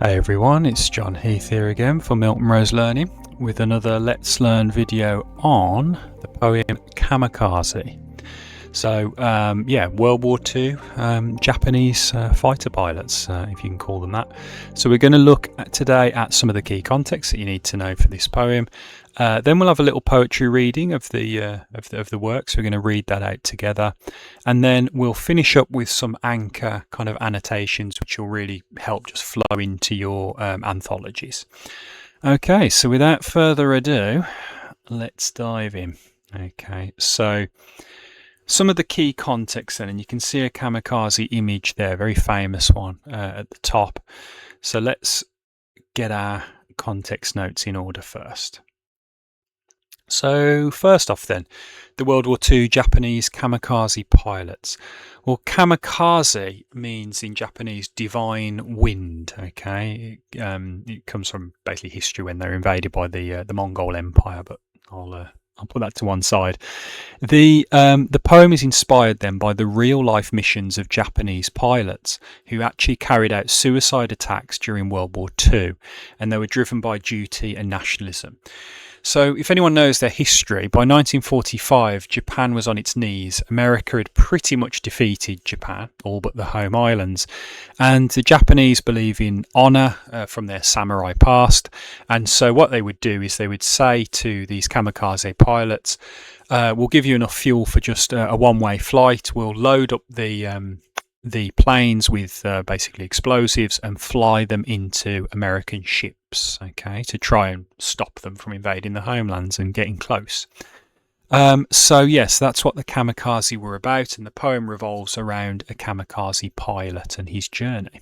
Hey everyone, it's John Heath here again for Milton Rose Learning with another Let's Learn video on the poem Kamikaze. So World War II Japanese fighter pilots, if you can call them that. So we're going to look today at some of the key context that you need to know for this poem. Then we'll have a little poetry reading of the work. So we're going to read that out together, and then we'll finish up with some anchor kind of annotations, which will really help just flow into your anthologies. Okay, so without further ado, let's dive in. Okay, so some of the key context then, and you can see a kamikaze image there, very famous one at the top. So let's get our context notes in order first. So first off then, the World War II Japanese kamikaze pilots. Well, kamikaze means in Japanese divine wind, okay? It comes from basically history when they're invaded by the Mongol Empire, but I'll put that to one side. The poem is inspired then by the real life missions of Japanese pilots who actually carried out suicide attacks during World War II, and they were driven by duty and nationalism. So if anyone knows their history, by 1945 Japan was on its knees. America had pretty much defeated Japan, all but the home islands, and the Japanese believe in honour from their samurai past. And so what they would do is they would say to these kamikaze pilots, we'll give you enough fuel for just a one-way flight, we'll load up the planes with basically explosives and fly them into American ships, okay, to try and stop them from invading the homelands and getting close. So yes, that's what the kamikaze were about, and the poem revolves around a kamikaze pilot and his journey.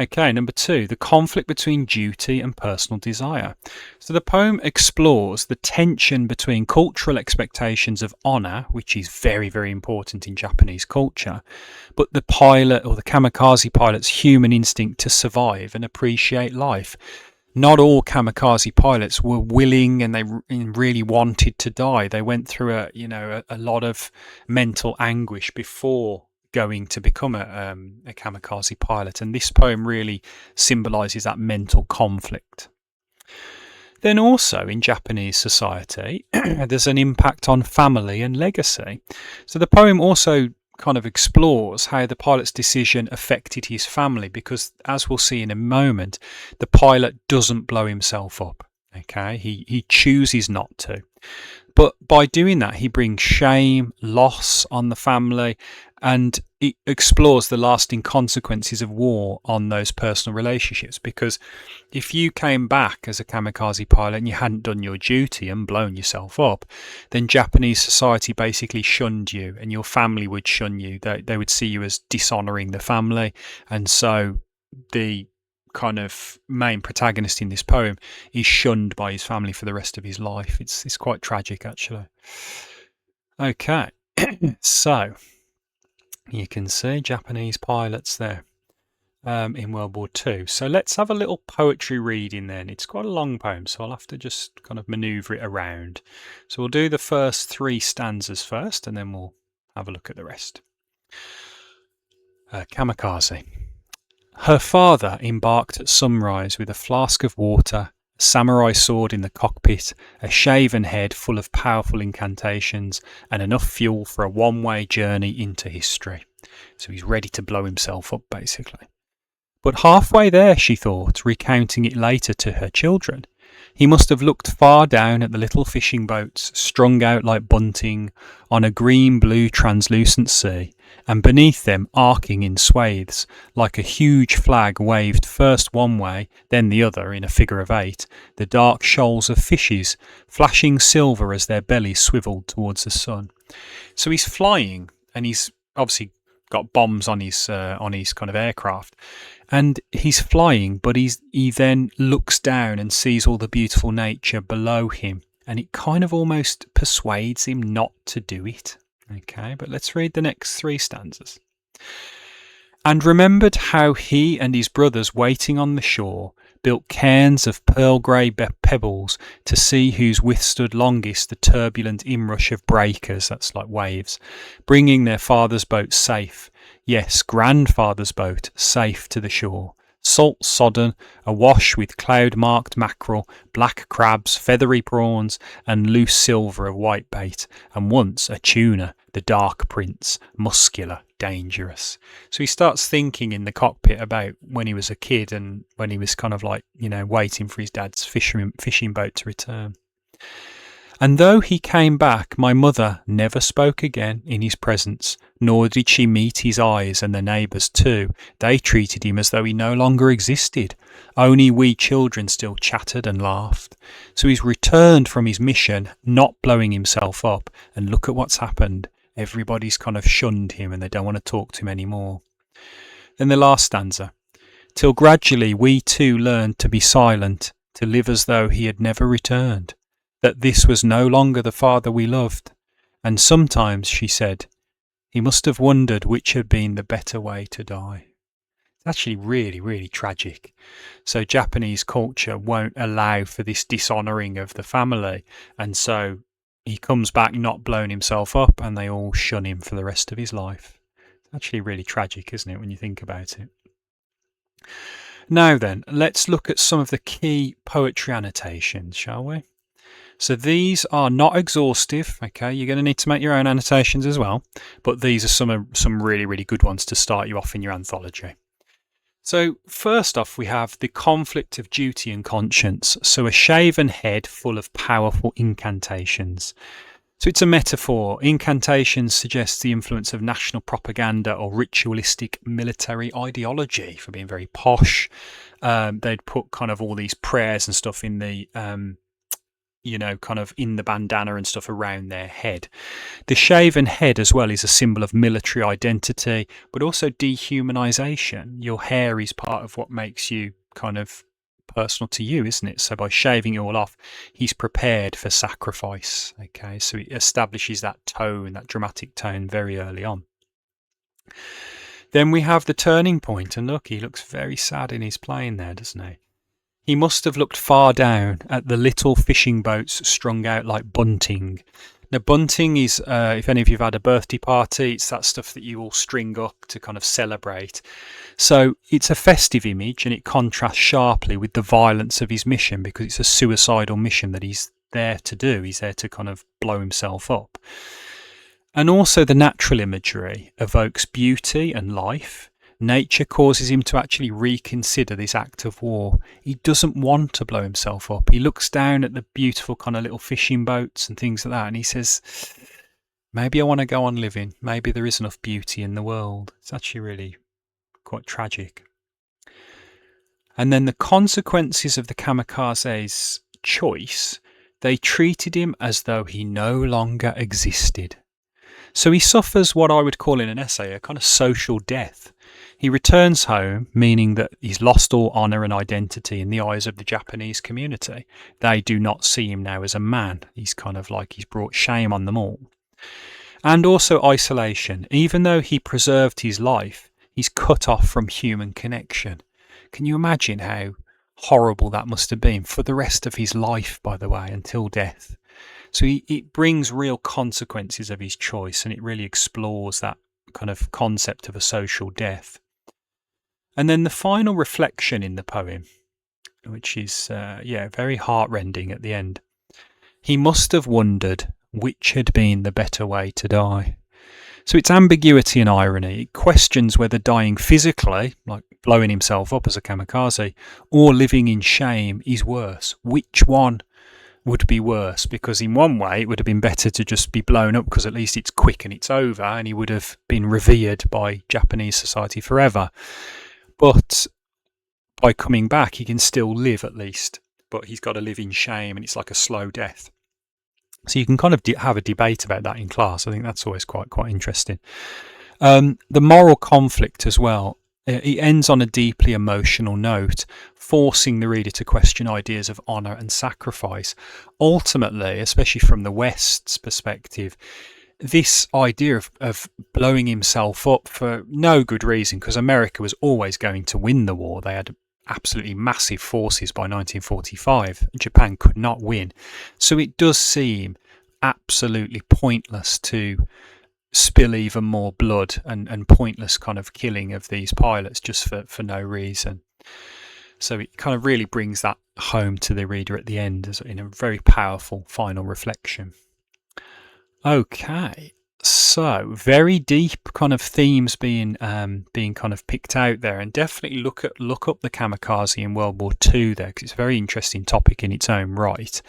Okay, number 2, the conflict between duty and personal desire. So the poem explores the tension between cultural expectations of honour, which is very, very important in Japanese culture, but the pilot or the kamikaze pilot's human instinct to survive and appreciate life. Not all kamikaze pilots were willing and they really wanted to die. They went through a lot of mental anguish before going to become a kamikaze pilot, and this poem really symbolises that mental conflict. Then also in Japanese society there's an impact on family and legacy. So the poem also kind of explores how the pilot's decision affected his family, because as we'll see in a moment, the pilot doesn't blow himself up. Okay, he chooses not to, but by doing that he brings shame, loss on the family, and it explores the lasting consequences of war on those personal relationships. Because if you came back as a kamikaze pilot and you hadn't done your duty and blown yourself up, then Japanese society basically shunned you, and your family would shun you. They would see you as dishonouring the family, and so the kind of main protagonist in this poem is shunned by his family for the rest of his life. It's quite tragic, actually. Okay, so you can see Japanese pilots there in World War II. So let's have a little poetry reading then. It's quite a long poem, so I'll have to just kind of manoeuvre it around. So we'll do the first 3 stanzas first, and then we'll have a look at the rest. Kamikaze. Her father embarked at sunrise with a flask of water, a samurai sword in the cockpit, a shaven head full of powerful incantations, and enough fuel for a one-way journey into history. So he's ready to blow himself up, basically. But halfway there, she thought, recounting it later to her children, he must have looked far down at the little fishing boats strung out like bunting on a green-blue translucent sea, and beneath them, arcing in swathes, like a huge flag waved first one way, then the other in a figure of 8, the dark shoals of fishes, flashing silver as their bellies swivelled towards the sun. So he's flying, and he's obviously got bombs on his kind of aircraft, and he's flying, but he then looks down and sees all the beautiful nature below him, and it kind of almost persuades him not to do it. Okay, but let's read the next 3 stanzas. And remembered how he and his brothers waiting on the shore built cairns of pearl grey pebbles to see whose withstood longest the turbulent inrush of breakers, that's like waves, bringing their father's boat safe, yes, grandfather's boat, safe to the shore. salt sodden, awash with cloud-marked mackerel, black crabs, feathery prawns, and loose silver of whitebait, and once a tuna, the dark prince, muscular, dangerous. So he starts thinking in the cockpit about when he was a kid and when he was kind of like, waiting for his dad's fishing boat to return. And though he came back, my mother never spoke again in his presence, nor did she meet his eyes, and the neighbours too. They treated him as though he no longer existed. Only we children still chattered and laughed. So he's returned from his mission, not blowing himself up, and look at what's happened. Everybody's kind of shunned him and they don't want to talk to him anymore. Then the last stanza. Till gradually we too learned to be silent, to live as though he had never returned. That this was no longer the father we loved, and sometimes, she said, he must have wondered which had been the better way to die. It's actually really, really tragic. So Japanese culture won't allow for this dishonouring of the family, and so he comes back not blown himself up, and they all shun him for the rest of his life. It's actually really tragic, isn't it, when you think about it? Now then, let's look at some of the key poetry annotations, shall we? So these are not exhaustive, okay? You're going to need to make your own annotations as well, but these are some really, really good ones to start you off in your anthology. So first off, we have the conflict of duty and conscience. So a shaven head full of powerful incantations. So it's a metaphor. Incantations suggest the influence of national propaganda or ritualistic military ideology, for being very posh. They'd put kind of all these prayers and stuff in the kind of in the bandana and stuff around their head. The shaven head as well is a symbol of military identity, but also dehumanization. Your hair is part of what makes you kind of personal to you, isn't it? So by shaving it all off, he's prepared for sacrifice. Okay, so it establishes that tone, that dramatic tone very early on. Then we have the turning point, and look, he looks very sad in his playing there, doesn't he? He must have looked far down at the little fishing boats strung out like bunting. Now, bunting is, if any of you have had a birthday party, it's that stuff that you all string up to kind of celebrate. So it's a festive image, and it contrasts sharply with the violence of his mission, because it's a suicidal mission that he's there to do. He's there to kind of blow himself up. And also the natural imagery evokes beauty and life. Nature causes him to actually reconsider this act of war. He doesn't want to blow himself up. He looks down at the beautiful kind of little fishing boats and things like that, and he says, maybe I want to go on living. Maybe there is enough beauty in the world. It's actually really quite tragic. And then the consequences of the kamikaze's choice, they treated him as though he no longer existed. So he suffers what I would call in an essay a kind of social death. He returns home, meaning that he's lost all honour and identity in the eyes of the Japanese community. They do not see him now as a man. He's kind of like he's brought shame on them all. And also isolation. Even though he preserved his life, he's cut off from human connection. Can you imagine how horrible that must have been for the rest of his life, by the way, until death? So it brings real consequences of his choice, and it really explores that kind of concept of a social death. And then the final reflection in the poem, which is very heartrending at the end. He must have wondered which had been the better way to die. So it's ambiguity and irony. It questions whether dying physically, like blowing himself up as a kamikaze, or living in shame is worse. Which one would be worse? Because in one way it would have been better to just be blown up, because at least it's quick and it's over, and he would have been revered by Japanese society forever. But by coming back he can still live at least, but he's got to live in shame, and it's like a slow death. So you can kind of have a debate about that in class. I think that's always quite interesting. The moral conflict as well. It ends on a deeply emotional note, forcing the reader to question ideas of honour and sacrifice. Ultimately, especially from the West's perspective, this idea of blowing himself up for no good reason, because America was always going to win the war. They had absolutely massive forces by 1945. Japan could not win. So it does seem absolutely pointless to spill even more blood and pointless kind of killing of these pilots just for no reason. So it kind of really brings that home to the reader at the end as in a very powerful final reflection. Okay, so very deep kind of themes being kind of picked out there, and definitely look up the Kamikaze in World War II there, because it's a very interesting topic in its own right.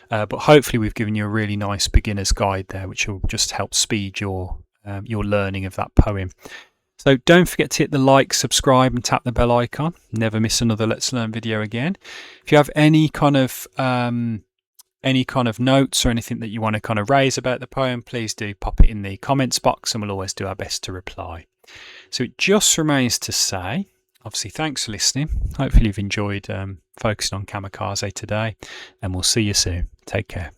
But hopefully we've given you a really nice beginner's guide there, which will just help speed your learning of that poem. So don't forget to hit the like, subscribe and tap the bell icon. Never miss another Let's Learn video again. If you have any kind of notes or anything that you want to kind of raise about the poem, please do pop it in the comments box and we'll always do our best to reply. So it just remains to say, obviously, thanks for listening. Hopefully you've enjoyed focusing on Kamikaze today, and we'll see you soon. Take care.